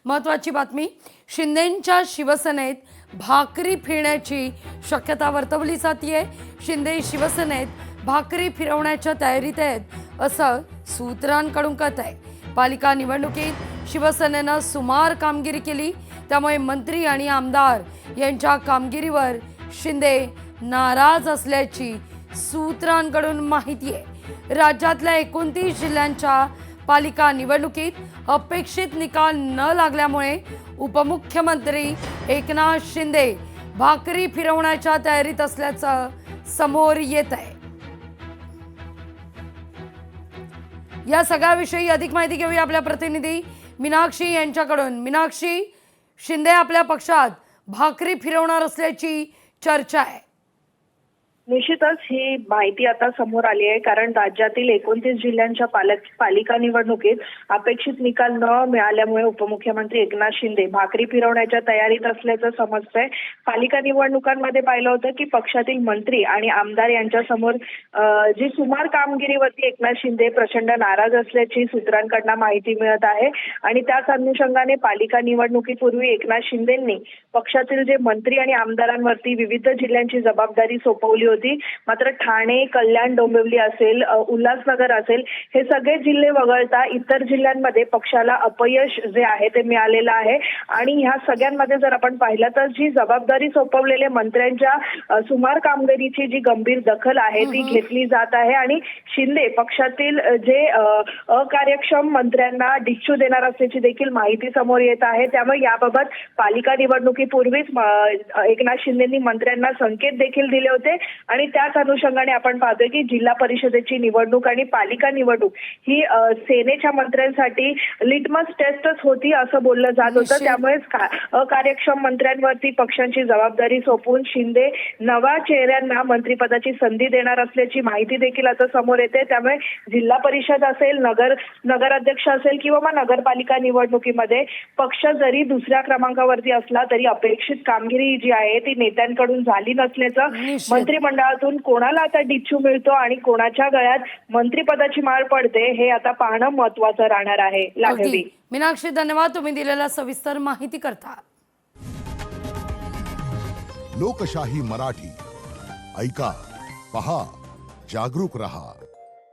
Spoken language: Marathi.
महत्त्वाची बातमी, शिंदेंच्या शिवसेनेत भाकरी फिरण्याची शक्यता वर्तवली जाते। शिंदे शिवसेनेत भाकरी फिरवण्याच्या तयारीत आहेत असं सूत्रांकडून कळत आहे। पालिका निवडणुकीत शिवसेनेनं सुमार कामगिरी केली, त्यामुळे मंत्री आणि आमदार यांच्या कामगिरीवर शिंदे नाराज असल्याची सूत्रांकडून माहिती आहे। राज्यातल्या 29 जिल्ह्यांच्या पालिका निवडणुकीत अपेक्षित निकाल न लागल्यामुळे उपमुख्यमंत्री एकनाथ शिंदे भाकरी फिरवण्याच्या तयारीत असल्याचं समोर येत आहे। या सगळ्याविषयी अधिक माहिती घेऊया आपल्या प्रतिनिधी मीनाक्षी यांच्याकडून। मीनाक्षी, शिंदे आपल्या पक्षात भाकरी फिरवणार असल्याची चर्चा आहे। निश्चितच ही माहिती आता समोर आली आहे, कारण राज्यातील 29 जिल्ह्यांच्या पालिका निवडणुकीत अपेक्षित निकाल न मिळाल्यामुळे उपमुख्यमंत्री एकनाथ शिंदे भाकरी फिरवण्याच्या तयारीत असल्याचं समजतंय। पालिका निवडणुकांमध्ये पाहिलं होतं की पक्षातील मंत्री आणि आमदार यांच्या समोर जी सुमार कामगिरीवरती एकनाथ शिंदे प्रचंड नाराज असल्याची सूत्रांकडून माहिती मिळत आहे आणि त्याच अनुषंगाने पालिका निवडणुकीपूर्वी एकनाथ शिंदेंनी पक्षातील जे मंत्री आणि आमदारांवरती विविध जिल्ह्यांची जबाबदारी सोपवली होती। मात्र ठाणे, कल्याण, डोंबिवली असेल, उल्हासनगर असेल, हे सगळे जिल्हे वगळता इतर जिल्ह्यांमध्ये पक्षाला अपयश जे आहे ते मिळालेलं आहे। आणि ह्या सगळ्यांमध्ये जर आपण पाहिलं तर जी जबाबदारी सोपवलेल्या मंत्र्यांच्या सुमार कामगिरीची जी गंभीर दखल आहे ती घेतली जात आहे आणि शिंदे पक्षातील जे अकार्यक्षम मंत्र्यांना डिच्चू देणार असल्याची देखील माहिती समोर येत आहे। त्यामुळे याबाबत पालिका निवडणुकीपूर्वीच एकनाथ शिंदेंनी मंत्र्यांना संकेत देखील दिले होते आणि त्याच अनुषंगाने आपण पाहतोय की जिल्हा परिषदेची निवडणूक आणि पालिका निवडणूक ही सेनेच्या मंत्र्यांसाठी लिटमस टेस्टच होती असं बोललं जात होतं। त्यामुळेच अकार्यक्षम मंत्र्यांवरती पक्षांची जबाबदारी सोपवून शिंदे नव्या चेहऱ्यांना मंत्रिपदाची संधी देणार असल्याची माहिती देखील आता समोर येते। त्यामुळे जिल्हा परिषद असेल, नगराध्यक्ष असेल किंवा मग नगरपालिका निवडणुकीमध्ये पक्ष जरी दुसऱ्या क्रमांकावरती असला तरी अपेक्षित कामगिरी जी आहे ती नेत्यांकडून झाली नसल्याचं मंत्रिमंडळातून कोणाला आता डिच्चू मिळतो आणि कोणाच्या गळ्यात मंत्रिपदाची माळ पडते हे आता पाहणं महत्त्वाचं राहणार आहे। लाघवी, मीनाक्षी, धन्यवाद तुम्ही दिलेल्या सविस्तर माहिती करता। लोकशाही मराठी ऐका, पहा, जागरूक रहा।